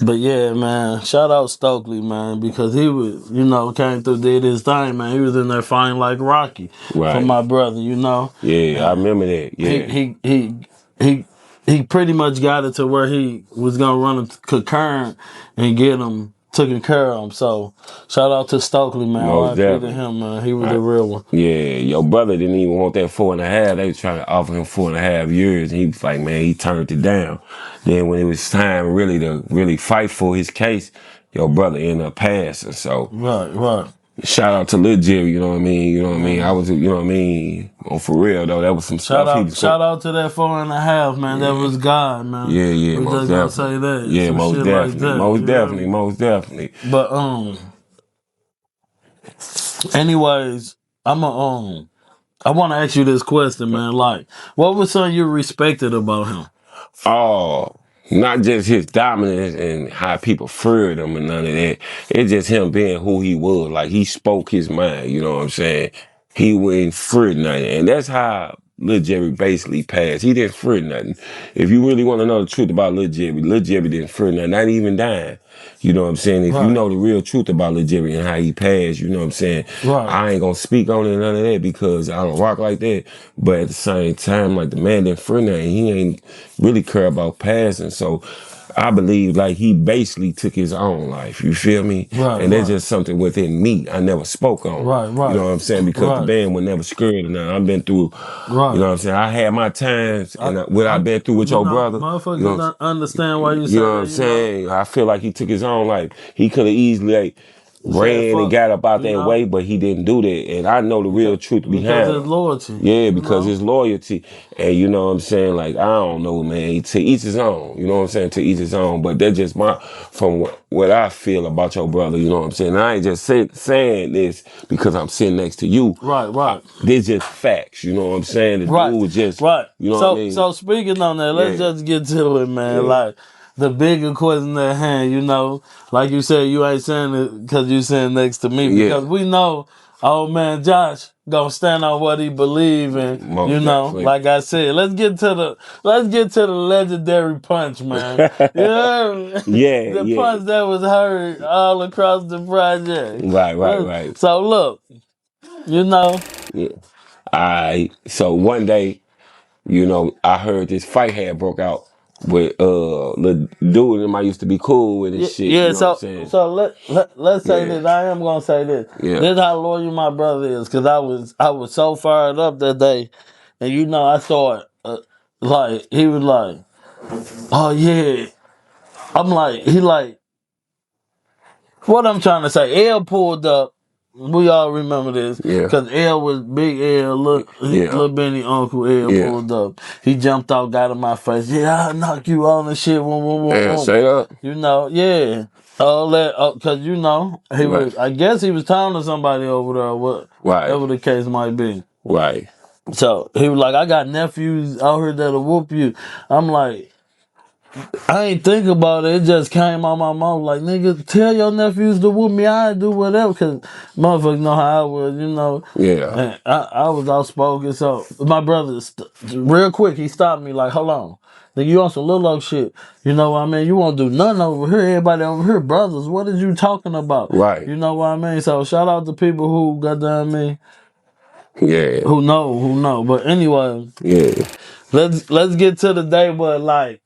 But yeah, man, shout out Stokely, man, because he was, came through, did his thing, man. He was in there fighting like Rocky for Right. my brother, you know. Yeah, I And remember that. Yeah. he he pretty much got it to where he was gonna run a concurrent and get him taken care of him. So shout out to Stokely, man. Most R.I.P. to definitely. him, man. He was I, a real one. yeah, your brother didn't even want that 4.5. They was trying to offer him 4.5 years, and he was like, man, he turned it down. Then when it was time really to really fight for his case, your brother ended up passing. So Right. shout out to Lil Jerry, you know what I mean? You know what I mean? I Man. was, you know what I mean? Oh, for real though, that was some Shout stuff he was out, going. shout out to that 4.5, man. That Yeah, was God, man. yeah, We most just gonna definitely. say that. Yeah, Some most shit like definitely, that. most You heard definitely, me? most definitely. But anyways, I wanna ask you this question, man. Like, what was something you respected about him? Oh, not just his dominance and how people feared him and none of that. It's just him being who he was. Like he spoke his mind, you know what I'm saying? He wouldn't fear nothing. And that's how Lil Jerry basically passed. He didn't fear nothing. If you really want to know the truth about Lil Jerry didn't fear nothing, not even dying. You know what I'm saying? If you Right, know the real truth about Lil Jerry and how he passed, you know what I'm saying? right. I ain't gonna speak on it, none of that, because I don't rock like that. But at the same time, like the man didn't fear nothing. He ain't really care about passing. So I believe like he basically took his own life. You feel me? Right, And that's right. just something within me I never spoke on. Right, You know right. what I'm saying? Because the Right, band was never scared of nothing. I've been through, you right. know what I'm saying? I had my times, and what I've been through with your brother, you Motherfuckers know, don't understand why you you say know what I'm that, saying? I feel like he took his own life. He could have easily like, Said ran and fuck, got up out you that know, way, but he didn't do that. And I know the real truth because behind his him. loyalty, Yeah, you because know. his loyalty. And you know what I'm saying? Like, I don't know, man. To each his own. You know what I'm saying? To each his own. But that's just from what I feel about your brother. You know what I'm saying? I ain't just saying this because I'm sitting next to you. Right, right. This just facts. You know what I'm saying? The Right, dude was just, right. you know what I So, mean? so speaking on that, let's Yeah, just get to it, man. yeah. Like the bigger question at hand, like you said, you ain't saying it because you sitting next to me, Yeah, because we know, old man Josh gonna stand on what he believe, and most definitely. like I said, let's get to the legendary punch, man. You heard me? Yeah, The yeah. punch that was heard all across the project. Right. So look, you know, Yeah. So one day, you know, I heard this fight had broke out with the dude and I used to be cool with and Yeah, shit, you yeah. know what I'm So, saying? let's say Yeah, this. I am gonna say this. yeah. This is how loyal my brother is, because I was so fired up that day, and I started like he was like, oh yeah. I'm like, he like, what I'm trying to say. L pulled up. We all remember this, Yeah, because L was big L, yeah, little Benny Uncle L yeah. pulled up. He jumped out, got in my face. Yeah, I'll knock you on and shit. Yeah, straight up. Yeah. All that, cause he Right, was. I guess he was talking to somebody over there, right, whatever the case might be. right. So he was like, "I got nephews out here that'll whoop you." I'm like, I ain't think about it. It just came out my mouth like, "Nigga, tell your nephews to whoop me. I do whatever." Cause motherfuckers know how I was. Yeah, And I was outspoken. So my brother, real quick, he stopped me like, "Hold on. Nigga, you on some little old shit. You know what I mean? You won't do nothing over here. Everybody over here, brothers. What is you talking about? right. You know what I mean?" So shout out to people who goddamn me, Yeah, who know. But anyway, yeah. let's get to the day. But like,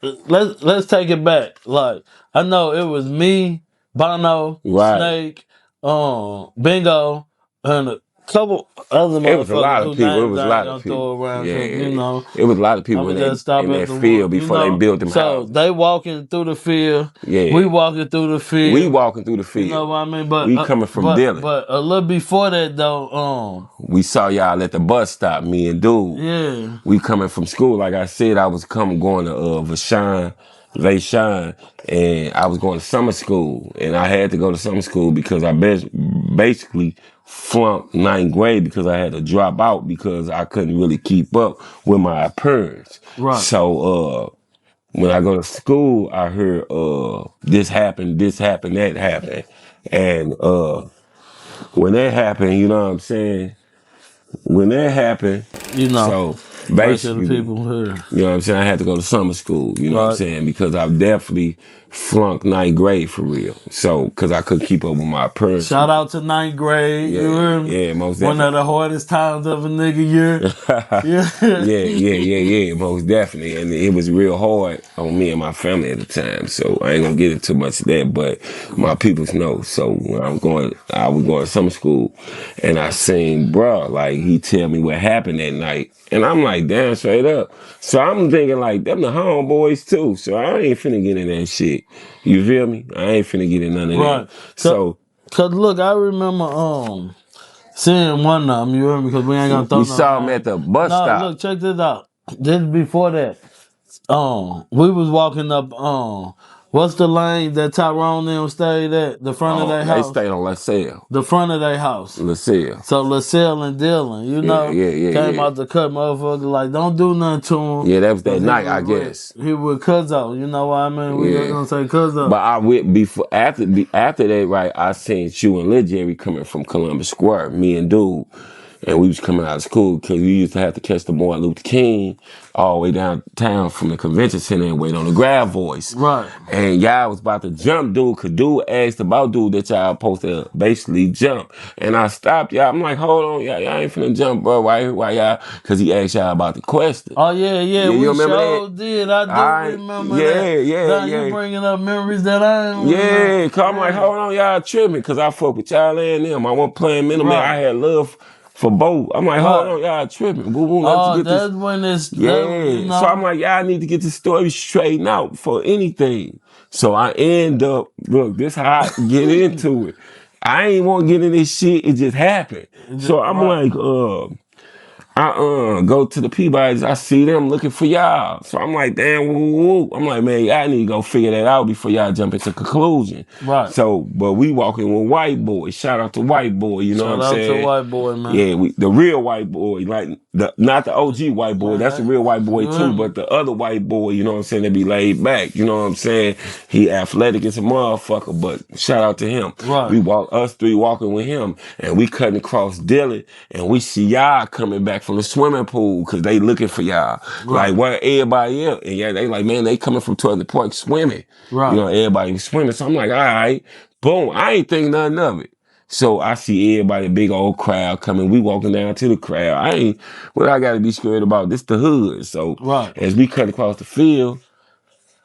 let's take it back. Like, I know it was me, Bono, Right. Snake, Bingo, and a couple other It was a motherfuckers lot of who people. It names was a I ain't lot of gonna people. throw around, Yeah, because it was a lot of people I'ma just stop in at that the field one. before they built them So houses. they walking through the field, we Yeah, walking through the we field. walking through the You know field. what I mean? But We coming from Dillon. a little before that though, We saw y'all at the bus stop, me and dude. yeah, We coming from school. Like I said, I was going to Vashon, and I was going to summer school. And I had to go to summer school because I basically flunked ninth grade because I had to drop out because I couldn't really keep up with my appearance. right. So when I go to school, I heard this happened, that happened. And when that happened, you know what I'm saying? When that happened, You know, so Right to the Basically, people here. you know what I'm saying? I had to go to summer school, you know what I'm Right. saying? Because I definitely flunked ninth grade for real. So, because I couldn't keep up with my parents. Shout out to ninth grade. You Yeah, hear me? yeah, most One of definitely. the hardest times of a nigga year. Yeah, Yeah. yeah, most definitely. And it was real hard on me and my family at the time. So I ain't gonna get into much of that, but my peoples know. So when I was going to summer school and I seen bruh, like he tell me what happened that night. And I'm like, damn, straight up. So I'm thinking like, them the homeboys too. So I ain't finna get in that shit. You feel me? I ain't finna get in none of that. Right. So Cause look, I remember seeing one of them, you heard me? Because we ain't gonna throw we no saw him at name. the bus No, stop. look, check this out. This before that. We was walking up what's the lane that Tyrone them stayed at? The front of Oh, their they house. stayed on LaSalle. The front of their house. LaSalle. So LaSalle and Dylan, you Yeah, know, yeah, yeah, came yeah. out to cut motherfucker like don't do nothing to him. Yeah, that was that Cause night, I guess. he with Cuzzo, you know what I mean? We just Yeah. gonna say Cuzzo. But I went before after that, right, I seen you and Lil Jerry coming from Columbus Square, me and dude. And we was coming out of school because we used to have to catch the Martin Luther King all the way downtown from the convention center and wait on the grab voice. Right. And y'all was about to jump dude, cause dude asked about dude that y'all supposed to basically jump. And I stopped y'all. I'm like, hold on, y'all ain't finna jump, bro. Why y'all? Cause he asked y'all about the question. Oh yeah, Yeah, you we remember that? sure did. I do remember that. Now you Yeah. bringing up memories that I ain't Yeah, remember. cause I'm like, hold on, y'all tripping, cause I fuck with y'all and them. I wasn't playing middleman. Right, I had love for both. I'm like, hold right. on, y'all tripping. Boo boo, let's Oh, get this. that's when it's that you Yeah. So I'm know. like, y'all need to get this story straightened out for anything. So I end up, look, this how I get into it. I ain't want to get in this shit. It just happened. So I'm Right, like, I go to the Peabody's. I see them looking for y'all. So I'm like, damn, woo, woo, woo. I'm like, man, y'all need to go figure that out before y'all jump into conclusion. right. So, but we walking with white boy. Shout out to white boy. You know what Shout I'm out to saying? white boy, man. Yeah, the real white boy, like not the OG white boy. Man, That's the real white boy you hear too. me? But the other white boy, you know what I'm saying? They be laid back. You know what I'm saying? He athletic as a motherfucker. But shout out to him. Right, We us three walking with him, and we cutting across Dillon, and we see y'all coming back from the swimming pool because they looking for y'all. right, Like where everybody else, and yeah, they like, man, they coming from Toilet Park swimming. You right, know, everybody was swimming. So I'm like, all right, boom. I ain't think nothing of it. So I see everybody, big old crowd coming. We walking down to the crowd. I ain't what I gotta be scared about. This the hood. So right. as we cut across the field,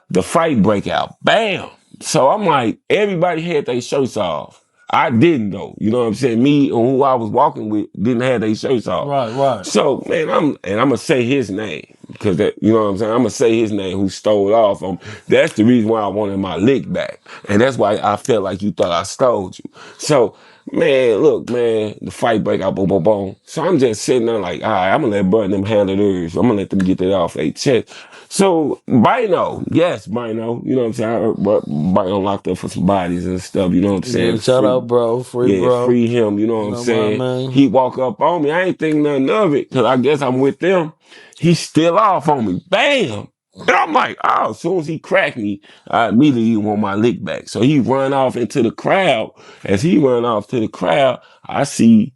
the fight break out. Bam. So I'm like, everybody had their shirts off. I didn't though. You know what I'm saying? Me and who I was walking with didn't have their shirts off. Right. So man, I'm gonna say his name because that you know what I'm saying. I'm gonna say his name who stole off. That's the reason why I wanted my lick back, and that's why I felt like you thought I stole you. So man, look, man, the fight break out, boom, boom, boom. So I'm just sitting there like, all right, I'm gonna let Bud them handle theirs. I'm gonna let them get that off their chest. So Bino, yes, Bino, you know what I'm saying. I heard Bino locked up for some bodies and stuff. You know what I'm saying. Yeah, shout Free, out, bro. Free, yeah, bro. free him. You know what You I'm know what I saying. mean? He walk up on me. I ain't think nothing of it because I guess I'm with them. He's still off on me. Bam. And I'm like, oh, as soon as he cracked me, I immediately want my lick back. So he run off into the crowd. As he run off to the crowd, I see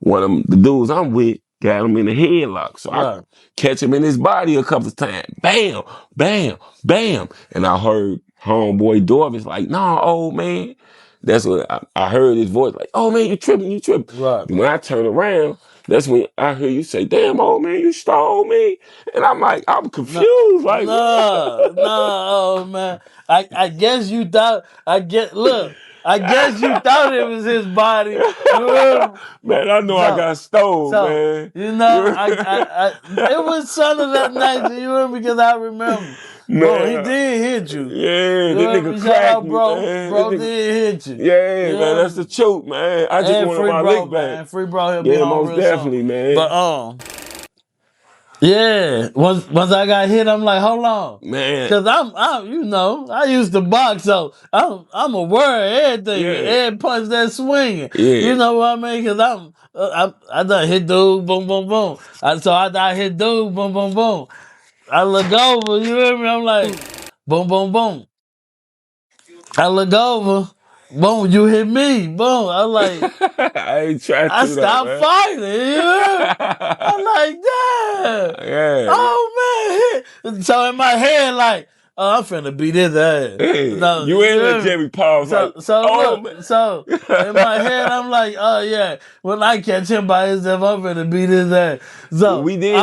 one of the dudes I'm with got him in the headlock. So I Right. catch him in his body a couple of times. Bam, bam, bam. And I heard homeboy Dorvis like, nah, old man. That's what I heard his voice like, oh man, you tripping, you tripping. Right. When I turn around, that's when I hear you say, damn, old man, you stole me. And I'm like, I'm No, confused. Like, oh man. I guess you thought. Look. I guess you thought it was his body. You heard me? man, I know I So, got stole, so man. you know, it was some of that night. You heard me? Because I remember. Boom, he Man, did hit you. yeah, You this heard nigga me? Shout cracked out, me, bro. man. Bro did hit you. Yeah, You man, heard that's the me? truth, man. I just And wanted free my bro, lick back. man. Free bro, he'll be Yeah, home most real soon. definitely, man. But yeah. Once I got hit, I'm like, hold on, Man, cause I'm you know I used to box, so I'm aware of everything. yeah, Every punch that swinging, yeah. you know what I mean? Cause I done hit dude, boom boom boom. I hit dude, boom boom boom. I look over, you hear me? I'm like, boom boom boom. I look over, boom, you hit me, boom. I'm like, I ain't trying I to though, stopped man. fighting. You know? I'm like, damn. Yeah. Oh man. So in my head, like, oh, I'm finna beat his ass. Hey, No, you you in the hear me? Jimmy Paul's like, So oh look, man. so in my head, I'm like, oh yeah, when I catch him by himself, I'm finna beat his ass. Well, So we did.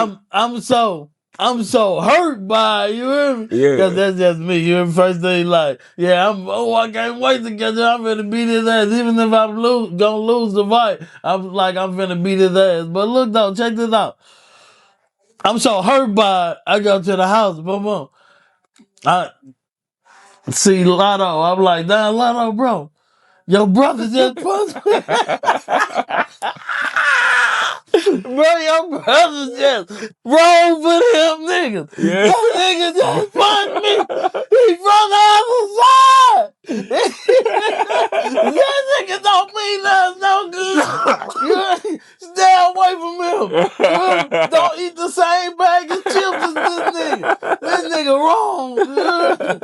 I'm so hurt by it, you hear me? Cause Yeah. that's just me. You hear me? First thing like, yeah, I can't wait to catch him. I'm finna beat his ass. Even if I'm gonna lose the fight, I'm finna beat his ass. But look though, check this out. I'm so hurt by it. I go to the house, boom, boom. I see Lotto. I'm like, nah, Lotto, bro. Your brother just punched me. Bro, your brother just rolled for them niggas. Yeah. That nigga just punched me. He from the other side. That nigga don't mean us no good. You stay away from him. You don't eat the same bag of chips as this nigga. This nigga wrong.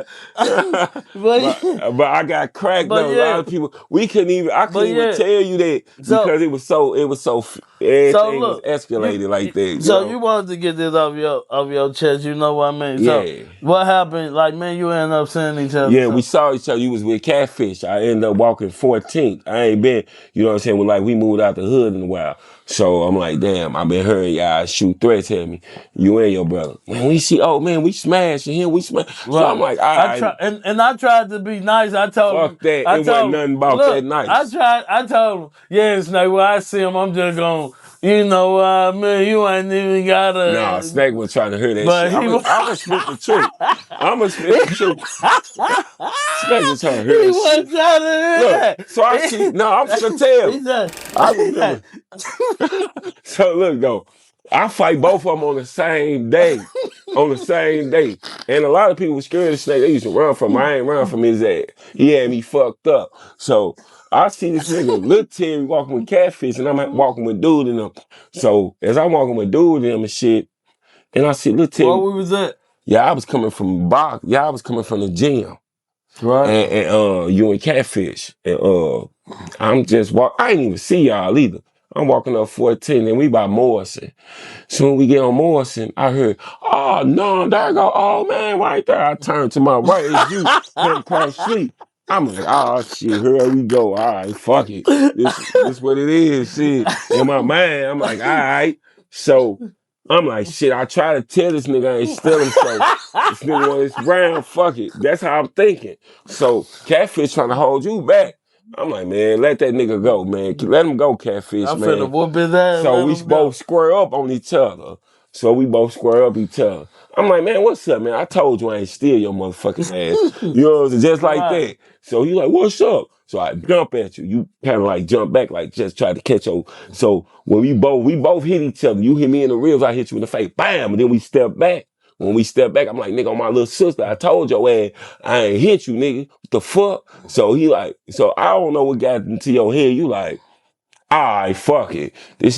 but I got cracked But though. A lot yeah, of people I but couldn't even yeah. tell you that So because so everything was look, escalated like that, you so know. you wanted to get this off your chest, you know what I mean? So Yeah. what happened? Like, man, you end up seeing each other. Yeah, we So saw each other. You was with Catfish. I ended up walking 14th. I ain't been, you know what I'm saying? Like we moved out the hood in a while. So I'm like, damn, I've been hearing y'all shoot threats at me. You and your brother. Man, we see, oh man, we smashing him. We smash. So I'm right, like, all I right, try and I tried to be nice. fuck that. It wasn't nothing about that look, nice. I told him, yeah, Snake. When I see him, I'm just going, you know, man, you ain't even Nah, gotta. Snake was trying to hear that shit. But he was. I'ma spit the truth. I'ma spit the truth. Snake was trying to hear He that shit. was trying to hear Look, that. so I see, no, I'm finna tell. He said, I remember. So look though, I fight both of them on the same day. On the same day. And a lot of people were scared of Snake. They used to run from him. I ain't run from his ass. He had me fucked up. So I see this nigga, Lil Terry, walking with Catfish, and I'm walking with Dude and them. So as I'm walking with Dude and them and shit, and I see Lil where Terry, we was at? yeah, I was coming from box. Yeah, I was coming from the gym. Right. And you and Catfish. And I'm just I ain't even see y'all either. I'm walking up 14 and we by Morrison. So when we get on Morrison, I heard, oh no, there go old man right there. I turned to my right, it's you came across the street. I'm like, oh shit, here we go. All right, fuck it. This what it is. Shit. In my mind, I'm like, all right. So I'm like, shit, I try to tell this nigga I ain't stealing, so this nigga want his round, fuck it. That's how I'm thinking. So Catfish trying to hold you back. I'm like, man, let that nigga go, man. Let him go, Catfish, I'm finna man. whoop his ass, So let we him both go. square up on each other. So we both square up each other. I'm like, man, what's up, man? I told you I ain't steal your motherfucking ass. You know what I'm saying? Just like Right. that. So he like, what's up? So I jump at you. You kind of like jump back, like just try to catch your. So when we both hit each other. You hit me in the ribs, I hit you in the face. Bam! And then we step back. When we step back, I'm like, nigga, on my little sister, I told your ass, I ain't hit you, nigga. What the fuck? So he like, so I don't know what got into your head. You like, all right, fuck it.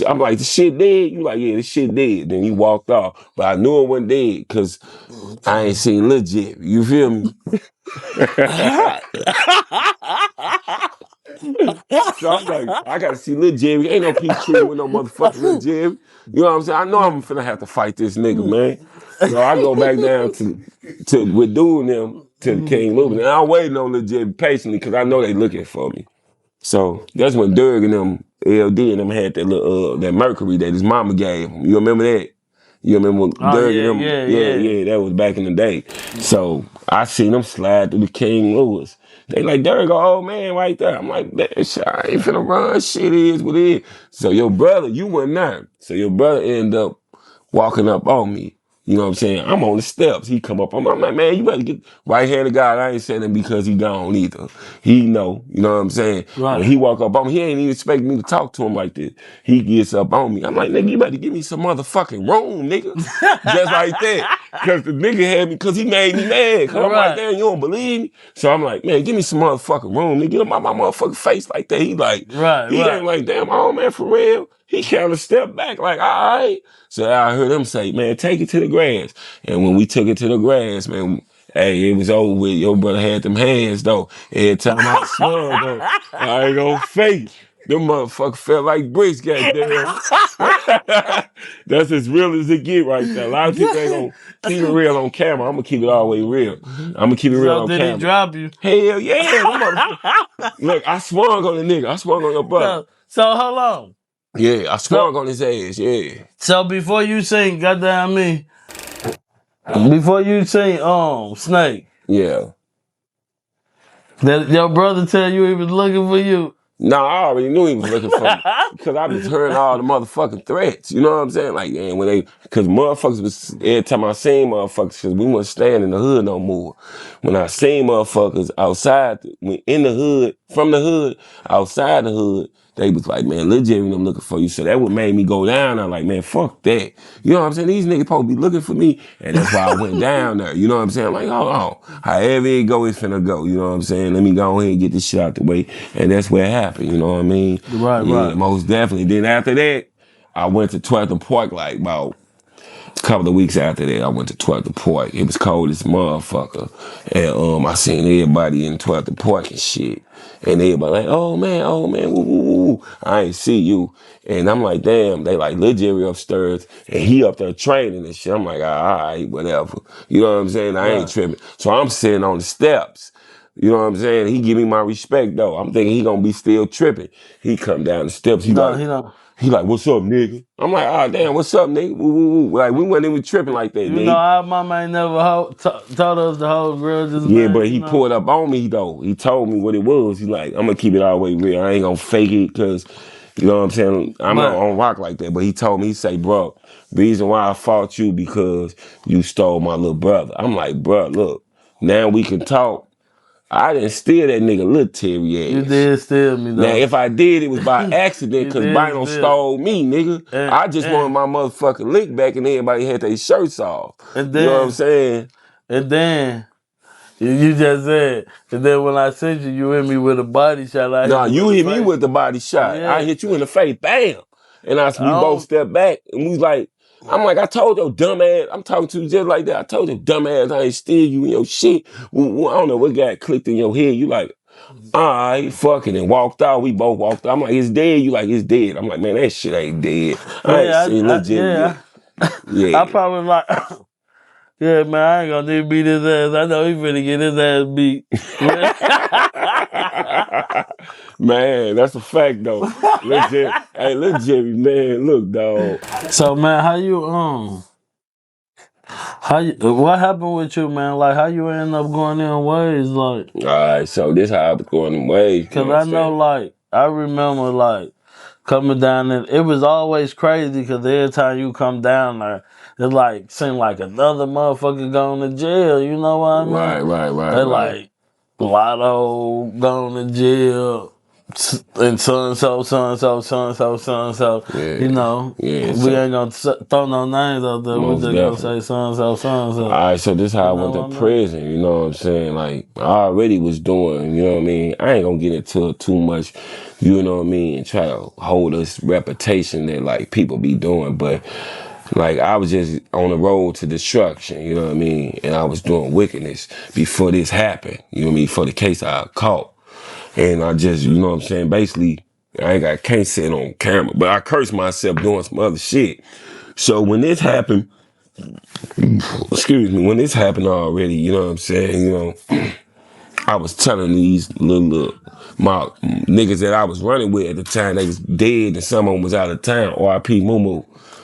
I'm like, this shit dead? You like, yeah, this shit dead. Then he walked off. But I knew it wasn't dead because I ain't seen legit. You feel me? So I'm like, I gotta see Lil Jerry. Ain't no peace treaty with no motherfucking Lil Jerry. You know what I'm saying? I know I'm finna have to fight this nigga, man. So I go back down to with doing them to the King Louis. And I'm waiting on Lil Jerry patiently because I know they looking for me. So that's when Dirk and them LD and them had that little that Mercury that his mama gave him. You remember that? You remember when Oh Dirk and yeah, them? yeah, Yeah, yeah. yeah, that was back in the day. So I seen them slide through the King Louis. They like, Dirk, old man right there. I'm like, that shit, I ain't finna run. Shit is what it is. So your brother, you went there. So your brother ended up walking up on me. You know what I'm saying? I'm on the steps. He come up on me. I'm like, man, you better get right-handed guy. I ain't saying that because he gone either. He know. You know what I'm saying? When Right. he walk up on me, he ain't even expect me to talk to him like this. He gets up on me. I'm like, nigga, you better give me some motherfucking room, nigga. Just like that. Cause the nigga had me, cause he made me mad. Cause I'm like, Right. damn, you don't believe me? So I'm like, man, give me some motherfucking room, nigga. Get him out my motherfucking face like that. Right. He Right. ain't like, damn, oh man, for real. He kind of stepped back, like, all right. So I heard him say, man, take it to the grass. And when we took it to the grass, man, Hey, it was over with. Your brother had them hands though. Every time I swung though, I ain't gonna fake. Them motherfuckers felt like bricks, goddamn. That's as real as it get right there. A lot of people ain't gonna keep it real on camera. I'm gonna keep it all the way real. I'm gonna keep it real So on did he camera. drop you? Hell yeah, them motherfuckers. Look, I swung on the nigga. I swung on your brother. So hold on. Yeah, I So swung on his ass. Yeah. so before you sing, goddamn me, before you sing, Snake, Yeah. that your brother tell you he was looking for you. No, I already knew he was looking for me because I was hearing all the motherfucking threats. You know what I'm saying? Like, man, because motherfuckers was, every time I seen motherfuckers, because we wasn't staying in the hood no more. When I seen motherfuckers outside, in the hood, from the hood, outside the hood, they was like, man, Lil Jerry them looking for you. So that what made me go down. I'm like, man, fuck that. You know what I'm saying? These niggas supposed to be looking for me. And that's why I went down there. You know what I'm saying? I'm like, hold on. However it go, it's finna go. You know what I'm saying? Let me go ahead and get this shit out the way. And that's what happened. You know what I mean? Right, Yeah, right. most definitely. Then after that, I went to 12th and Park like about a couple of weeks after that. I went to 12th and Park. It was cold as motherfucker. And I seen everybody in 12th and Park and shit. And everybody like, oh man, woo, woo, woo. I ain't see you. And I'm like, damn, they like Lil Jerry upstairs and he up there training and shit. I'm like, all right, whatever. You know what I'm saying? I ain't Right. tripping. So I'm sitting on the steps. You know what I'm saying? He give me my respect though. I'm thinking he gonna be still tripping. He come down the steps. No, he don't. He like, what's up, nigga? I'm like, oh damn, what's up, nigga? Woo, woo, woo. Like we wasn't even tripping like that, You know, nigga. our mama ain't never taught us to hold grudges, Yeah, man. but You he know. pulled up on me though. He told me what it was. He's like, I'm gonna keep it all the way real. I ain't gonna fake it because, you know what I'm saying? I'm not But on rock like that. But he told me, he say, bro, reason why I fought you because you stole my little brother. I'm like, bro, look, now we can talk. I didn't steal that nigga Lil you Terry ass. did steal me Now, though. if I did, it was by accident You because did Bino steal. stole me, nigga. And I just wanted and my motherfucking lick back and everybody had their shirts off. and You know what I'm then saying? and then you just said, and then when I sent you, you hit me with a body shot. I hit Nah, you you in the hit me face. with the body shot. I Yeah, hit you in the face, bam. And I we both don't. stepped back and we like, I'm like, I told your dumb ass, I'm talking to you just like that. I told your dumb ass I ain't steal you in your shit. I don't know what got clicked in your head. You like, all right, fuck it, and walked out. We both walked out. I'm like, it's dead. You like, it's dead. I'm like, man, that shit ain't dead. I ain't Yeah, seen Lil Jerry yet. yeah. I Yeah. probably like. Yeah, man, I ain't gonna need to beat his ass. I know he finna get his ass beat. Man, that's a fact though. Hey, Lil Jerry, man, look, dog. So man, what happened with you, man? Like how you end up going in ways, like, All right, so this how I was going in ways, you know cause what I'm I know, saying? like, I remember, like, coming down there, it was always crazy because every time you come down there, it like seemed like another motherfucker going to jail. You know what I mean? Right, right, right, They right. like Lotto going to jail, and so and so, so and so, so and so, so and so. Yeah, You know, yeah. we So ain't gonna throw no names out there. We most just gonna definitely. say so and so, so and All so. right, so this how You I went know to what I mean? prison. You know what I'm saying? Like I already was doing. You know what I mean? I ain't gonna get into it too much. You know what I mean? And try to hold this reputation that like people be doing, but. Like I was just on the road to destruction, you know what I mean? And I was doing wickedness before this happened, you know what I mean? For the case I caught. And I just, you know what I'm saying? Basically, can't say it on camera, but I cursed myself doing some other shit. So when this happened, excuse me, when this happened already, you know what I'm saying? You know, I was telling these my niggas that I was running with at the time, they was dead and some of them was out of town. R.I.P. Moo.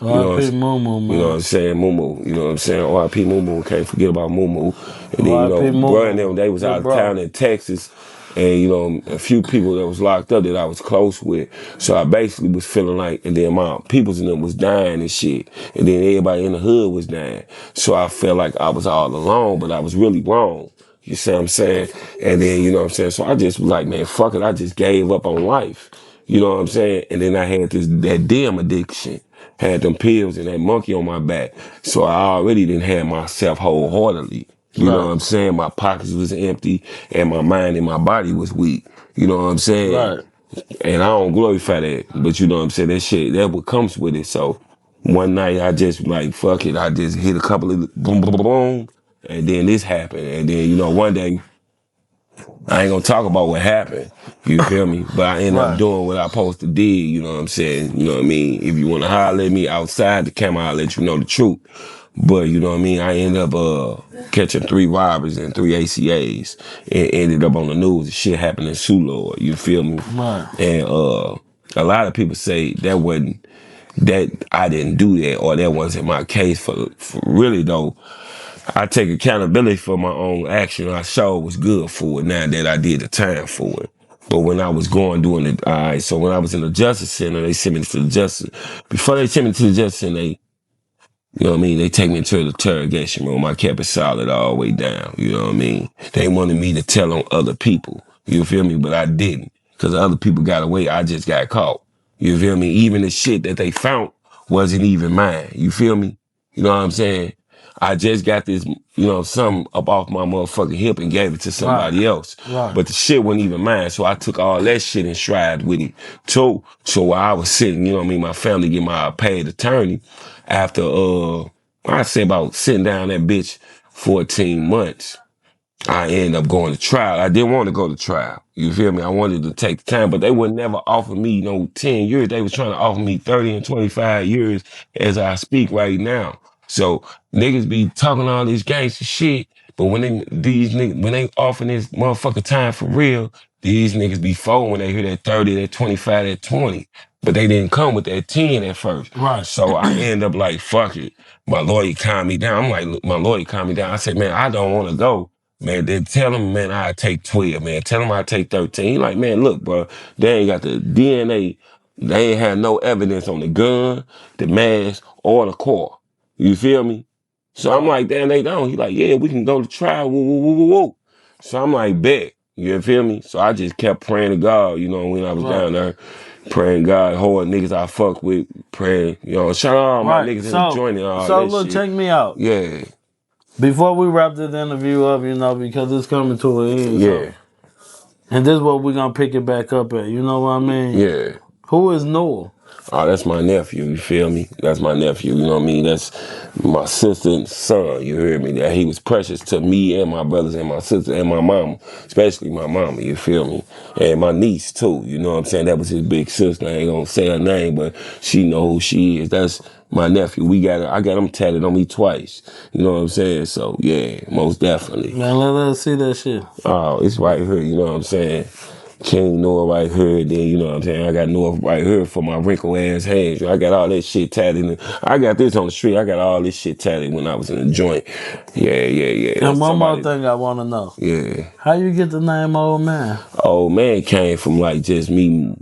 You know R.I.P. Moo, You know what man. I'm saying? Moo. You know what I'm saying? R.I.P. Moo. Can't forget about Moo. And then, you R.I.P. know, bro and Moo, them, they was out good of town bro. in Texas. And, you know, a few people that was locked up that I was close with. So I basically was feeling like, and then my peoples in them was dying and shit. And then everybody in the hood was dying. So I felt like I was all alone, but I was really wrong. You see what I'm saying? And then, you know what I'm saying? So I just was like, man, fuck it. I just gave up on life. You know what I'm saying? And then I had that damn addiction. Had them pills and that monkey on my back. So I already didn't have myself wholeheartedly. You know what Right, I'm saying? My pockets was empty and my mind and my body was weak. You know what I'm saying? right. And I don't glorify that. But you know what I'm saying? That shit, that what comes with it. So one night I just like, fuck it. I just hit a couple of boom, boom, boom. And then this happened. And then, you know, one day, I ain't gonna talk about what happened. You feel me? But I ended up Right. doing what I supposed to do. You know what I'm saying? You know what I mean? If you want to holler at me outside the camera, I'll let you know the truth. But you know what I mean? I ended up catching 3 robberies and 3 ACAs, and ended up on the news. The shit happened in Sulor. You feel me? Right. And a lot of people say that I didn't do that, or that wasn't my case. For really though, I take accountability for my own action. I sure was good for it now that I did the time for it. But when I was doing it, all right, so when I was in the Justice Center, they sent me to the Justice. Before they sent me to the Justice Center, you know what I mean? They take me to the interrogation room. I kept it solid all the way down. You know what I mean? They wanted me to tell on other people. You feel me? But I didn't. Because other people got away. I just got caught. You feel me? Even the shit that they found wasn't even mine. You feel me? You know what I'm saying? I just got this, you know, something up off my motherfucking hip and gave it to somebody else. Right. But the shit wasn't even mine. So I took all that shit in stride with it too. So while I was sitting, you know what I mean, my family get my paid attorney after I say about sitting down that bitch 14 months. I ended up going to trial. I didn't want to go to trial. You feel me? I wanted to take the time, but they would never offer me no 10 years. They was trying to offer me 30 and 25 years as I speak right now. So niggas be talking all this gangster shit, but when they offering this motherfucker time for real, these niggas be folding when they hear that 30, that 25, that 20. But they didn't come with that 10 at first. Right. So I end up like, fuck it. My lawyer calmed me down. I'm like, look, my lawyer calmed me down. I said, man, I don't want to go. Man, they tell him, man, I take 12, man. Tell him I take 13. He like, man, look, bro, they ain't got the DNA. They ain't had no evidence on the gun, the mask, or the car. You feel me? So I'm like, damn, they don't. He like, yeah, we can go to trial. Woo, woo, woo, woo, woo. So I'm like, bet. You feel me? So I just kept praying to God, you know, when I was down there, praying God, hard niggas I fuck with, praying, you know, shout out all my niggas in the joint and all so that look, shit. check me out. Yeah. Before we wrap this interview up, you know, because it's coming to an end. Yeah. So. And this is what we're going to pick it back up at. You know what I mean? Yeah. Who is Noah? Oh, that's my nephew, you feel me? That's my nephew, you know what I mean? That's my sister's son, you hear me? That he was precious to me and my brothers and my sister and my mama, especially my mama, you feel me? And my niece too, you know what I'm saying? That was his big sister. I ain't gonna say her name, but she know who she is. That's my nephew. I got him tatted on me twice. You know what I'm saying? So yeah, most definitely. Man, let us see that shit. Oh, it's right here, you know what I'm saying? King Noah right here, then you know what I'm saying? I got Noah right here for my wrinkled ass hands. I got all that shit tatted. I got this on the street. I got all this shit tatted when I was in the joint. Yeah. And one more thing I want to know. Yeah. How you get the name Old Man? Old Man came from like just me.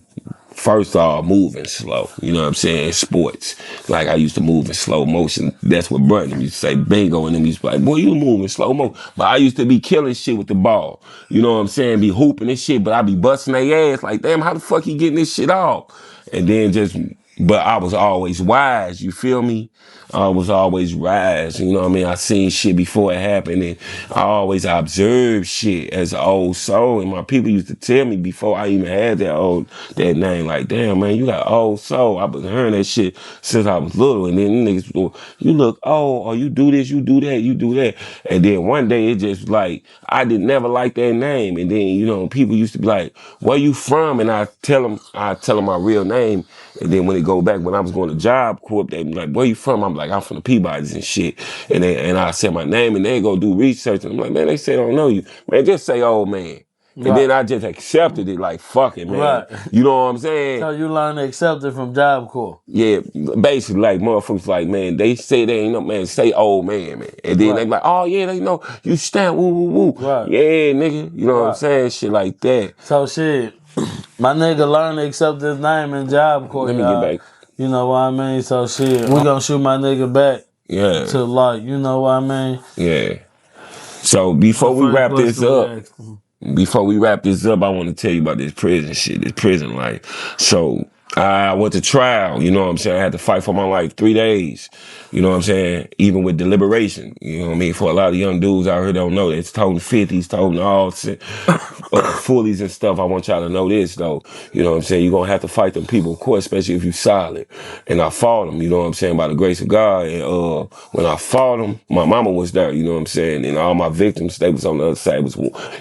First off, moving slow. You know what I'm saying? Sports. Like I used to move in slow motion. That's what Brandon used to say bingo, and then he's like, boy, you moving slow mo. But I used to be killing shit with the ball. You know what I'm saying? Be hooping and shit, but I be busting their ass like, damn, how the fuck you getting this shit off? And then but I was always wise, you feel me? I was always wise, you know what I mean? I seen shit before it happened, and I always observed shit as an old soul, and my people used to tell me before I even had that name, like, damn, man, you got old soul. I've been hearing that shit since I was little, and then niggas, you look old, or you do this, you do that, you do that. And then one day it just like, I did never like that name, and then, you know, people used to be like, where you from? And I tell them my real name. And then when it go back, when I was going to Job Corp, they be like, where you from? I'm like, I'm from the Peabodys and shit. And I said my name, and they go do research. And I'm like, man, they say I don't know you. Man, just say old man. And Right. then I just accepted it like, fuck it, man. Right. You know what I'm saying? So you learn to accept it from Job Corps. Yeah, basically, like, motherfuckers like, man, they say they ain't no, man, say old man. And then they be like, oh, yeah, they know, you stand, woo, woo, woo. Right. Yeah, nigga, you know what I'm saying? Shit like that. So shit, my nigga learned to accept his name in Job Corps. Let me get back. You know what I mean? So shit, we gonna shoot my nigga back. Yeah. To like, you know what I mean? Yeah. So before we wrap this up, I want to tell you about this prison shit, this prison life. So I went to trial, you know what I'm saying? I had to fight for my life 3 days, you know what I'm saying? Even with deliberation, you know what I mean? For a lot of young dudes out here don't know, it's toting 50s, toting all fullies and stuff. I want y'all to know this though, you know what I'm saying? You're gonna have to fight them people, of course, especially if you solid. And I fought them, you know what I'm saying, by the grace of God. And when I fought them, my mama was there, you know what I'm saying? And all my victims, they was on the other side,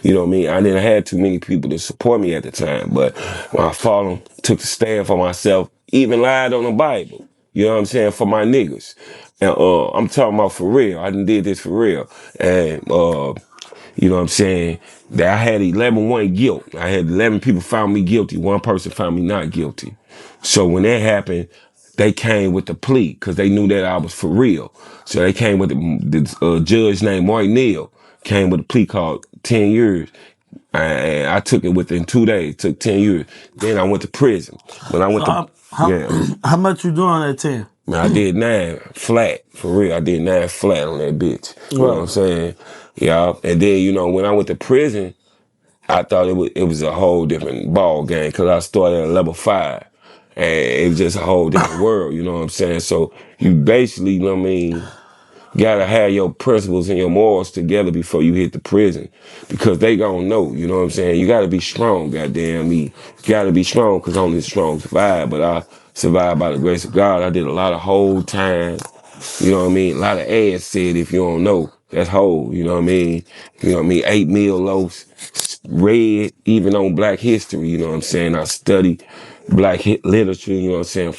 you know what I mean? I didn't have too many people to support me at the time, but when I fought them, took the stand for myself, even lied on the Bible, you know what I'm saying, for my niggas. And I'm talking about for real. I done did this for real. And you know what I'm saying, that I had 11-1 guilt. I had 11 people found me guilty. One person found me not guilty. So when that happened, they came with the plea because they knew that I was for real. So they came with the judge named Martin Neal, came with a plea called 10 years. And I took it within 2 days, took 10 years. Then I went to prison. When I went to, yeah. How much you doing at 10? Man, I did 9 flat, for real. I did 9 flat on that bitch. You know what I'm saying? Yeah. And then, you know, when I went to prison, I thought it was a whole different ball game because I started at level 5. And it was just a whole different world, you know what I'm saying? So you basically, you know what I mean, gotta have your principles and your morals together before you hit the prison because they gonna know, you know what I'm saying? You gotta be strong, goddamn me. You gotta be strong because only the strong survive, but I survived by the grace of God. I did a lot of whole time, you know what I mean? A lot of ass said if you don't know, that's whole, you know what I mean? You know what I mean? 8 meal loaves, read even on black history, you know what I'm saying? I studied black literature, you know what I'm saying?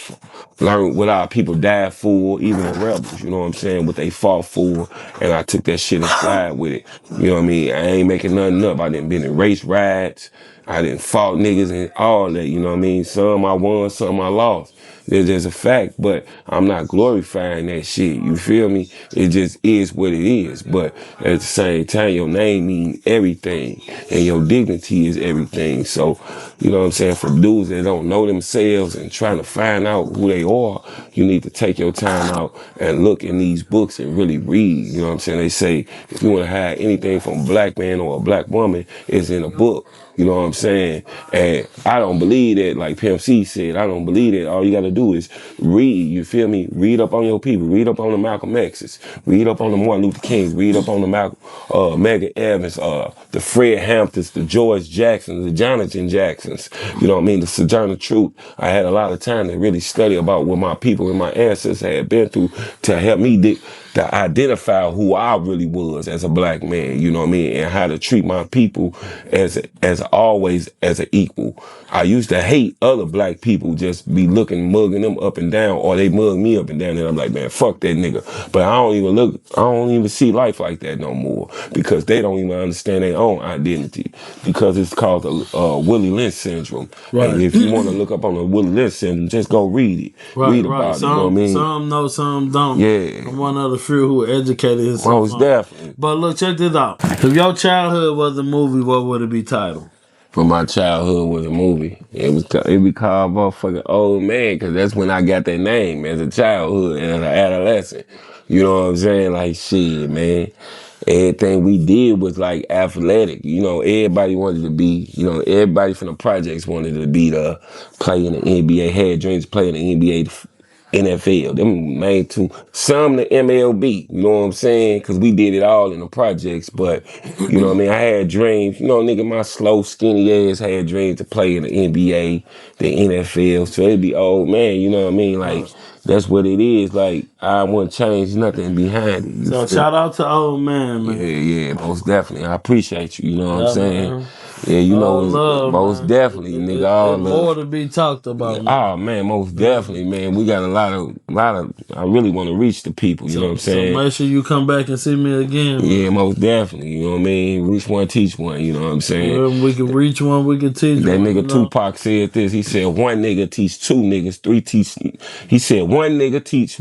Learn what our people died for, even the rebels, you know what I'm saying? What they fought for, and I took that shit and slide with it. You know what I mean? I ain't making nothing up. I didn't been in race riots. I didn't fought niggas and all that, you know what I mean? Some I won, some I lost. It's just a fact, but I'm not glorifying that shit. You feel me? It just is what it is. But at the same time, your name means everything, and your dignity is everything. So, you know what I'm saying? For dudes that don't know themselves and trying to find out who they are, you need to take your time out and look in these books and really read. You know what I'm saying? They say if you want to hide anything from a black man or a black woman, it's in a book. You know what I'm saying? And I don't believe that, like Pimp C said, I don't believe that. All you got to do is read, you feel me? Read up on your people. Read up on the Malcolm X's. Read up on the Martin Luther Kings. Read up on the Medgar Evers, the Fred Hamptons, the George Jacksons, the Jonathan Jacksons. You know what I mean? The Sojourner Truth. I had a lot of time to really study about what my people and my ancestors had been through to help me to identify who I really was as a black man, you know what I mean, and how to treat my people as always as an equal. I used to hate other black people just be mugging them up and down, or they mug me up and down, and I'm like, man, fuck that nigga. But I don't even see life like that no more because they don't even understand their own identity because it's called the Willie Lynch syndrome. Right. And if you want to look up on the Willie Lynch syndrome, just go read it. Right, read about it, you know what I mean? Some know, some don't. Yeah. I'm one of the few who educated himself. Most definitely. But look, check this out. If your childhood was a movie, what would it be titled? For my childhood was a movie. It be called motherfucking Old Man, because that's when I got that name as a childhood, as an adolescent. You know what I'm saying? Like, shit, man. Everything we did was like athletic. You know, everybody wanted to be, you know, everybody from the projects wanted to be the play in the NBA, had dreams to play in the NBA, NFL, them main two, some the MLB, you know what I'm saying? Cause we did it all in the projects, but you know what I mean? I had dreams, you know, nigga, my slow, skinny ass had dreams to play in the NBA, the NFL, so it'd be old man, you know what I mean? Like, that's what it is. Like, I wouldn't change nothing behind it. So shout out to Old Man, man. Yeah, most definitely. I appreciate you, you know what I'm saying? Man. Yeah, you know, love, most man. definitely, nigga. All more to be talked about. Man. Oh man, most definitely, man. We got a lot of. I really want to reach the people. You know what I'm saying? So make sure you come back and see me again. Man. Yeah, most definitely. You know what I mean? Reach one, teach one. You know what I'm saying? When we can reach one, we can teach that one. That nigga Tupac said this. He said one nigga teach two niggas, three teach. He said one nigga teach.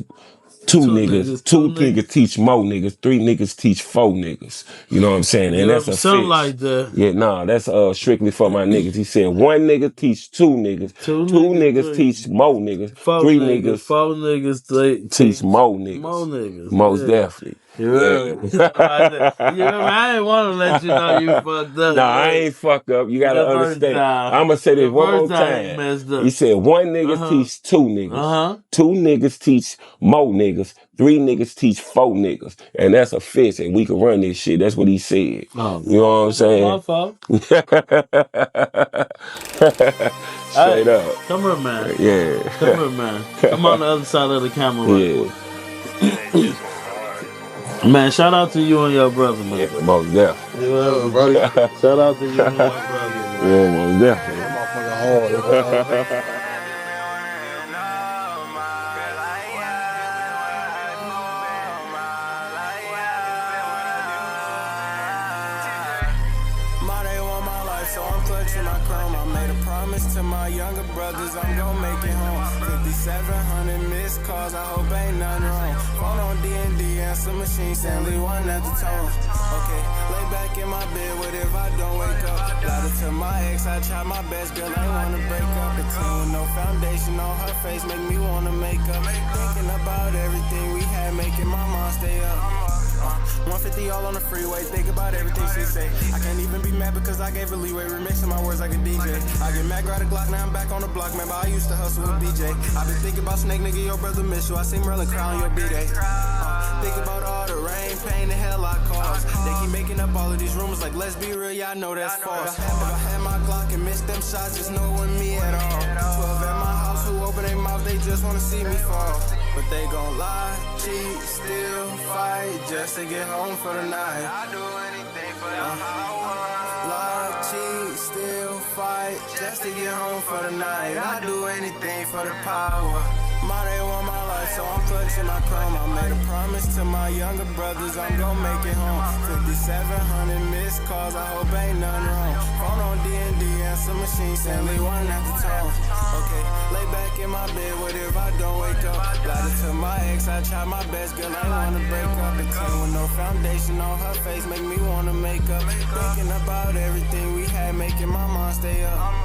Two niggas teach more niggas, 3 niggas teach 4 niggas. You know what I'm saying? And that's a something fix. Like that. Yeah, nah, that's strictly for my niggas. He said 1 nigga teach 2 niggas, 2 niggas teach more niggas, 3 niggas, 4 niggas teach more niggas. More niggas. Most definitely. You heard me? You heard me? I ain't want to let you know you fucked up. No, I ain't fuck up. You gotta understand. I'm gonna say this one more time. He said one nigga teach two niggas. Two niggas teach more niggas. Three niggas teach four niggas. And that's a fist, and we can run this shit. That's what he said. Oh, you know what I'm saying? My fault. Straight up. Come here, man. Yeah. Come here, man. Come on the other side of the camera right quick. Man, shout out to you and your brother, man. Yeah, most definitely. You know, buddy. Shout out to you and your brother, man. Yeah, most definitely. Motherfucking hard. So I'm clutching my chrome. I made a promise to my younger brothers I'm gon' make it home. 5,700 missed calls, I hope ain't nothing wrong. Phone on D&D, answer machine, Stanley one at the tone. Okay, lay back in my bed, what if I don't wake up? Louder to my ex, I try my best, girl, I wanna break up. A teen with no foundation on her face, make me wanna make up. Thinking about everything we had, making my mind stay up. 150 all on the freeway, think about everything she say. I can't even be mad because I gave her leeway, remixing my words like a DJ. I get mad, grab a Glock, now I'm back on the block, man, but I used to hustle with BJ. I been thinking about Snake, nigga, your brother miss you. I see Merlin cry on your B-Day. Think about all the rain, pain, the hell I caused. They keep making up all of these rumors like, let's be real, yeah, I know that's false. If I had my Glock and missed them shots, just know it wasn't me at all. 12 at my house, who open their mouth, they just wanna see me fall. But they gon' lie, cheat, steal, fight, just to get home for the night. I do anything for the power. Lie, cheat, steal, fight, just to get home for the night. I do anything for the power. My day want my life, so I'm clutching my chrome. I made a promise to my younger brothers I'm gon' make it home. 5,700 missed calls, I hope ain't nothing wrong. Phone on D&D, answer machine, Stanley one at the tone. Okay, lay back in my bed, what if I don't wake up? Louder to my ex, I try my best, girl, I wanna break up. A teen with no foundation on her face, make me wanna make up. Thinking about everything we had, making my mind stay up.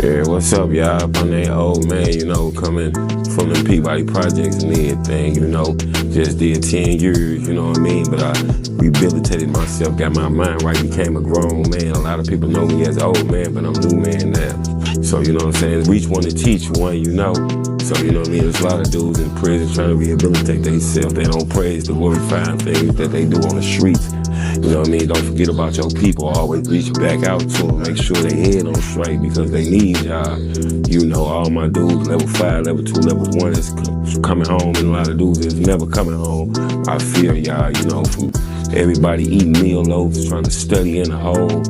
Yeah, what's up, y'all? I'm that old man, you know, coming from the Peabody Projects and everything, you know. Just did 10 years, you know what I mean? But I rehabilitated myself, got my mind right, became a grown man. A lot of people know me as an old man, but I'm a new man now. So, you know what I'm saying? Reach one to teach one, you know. So, you know what I mean? There's a lot of dudes in prison trying to rehabilitate themselves. They don't praise the glorifying things that they do on the streets. You know what I mean? Don't forget about your people. Always reach back out to them. Make sure they head on straight because they need y'all. You know, all my dudes, level 5, level 2, level 1 is coming home, and a lot of dudes is never coming home. I feel y'all, you know, from everybody eating meal loaves, trying to study in the hole.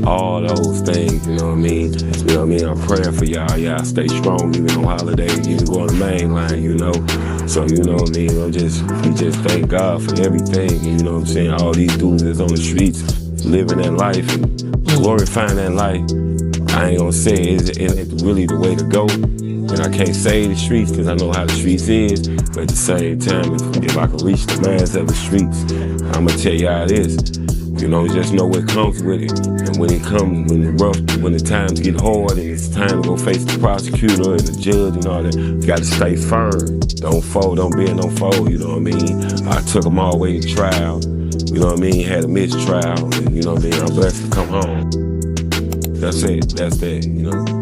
All those things, you know what I mean? You know what I mean? I'm praying for y'all. Y'all stay strong even on holidays, even go on the main line, you know? So, you know what I mean? We just thank God for everything. And you know what I'm saying? All these dudes that's on the streets living that life and glorifying that life. I ain't gonna say it's really the way to go. And I can't say the streets because I know how the streets is. But at the same time, if I can reach the minds of the streets, I'm gonna tell y'all this. You know, just know what comes with it. And when it comes, when the times get hard and it's time to go face the prosecutor and the judge and all that, you gotta stay firm. Don't fold, don't bend, don't fold, you know what I mean? I took them all the way to trial, you know what I mean? Had a mistrial, and you know what I mean? I'm blessed to come home. That's it, that's that, you know?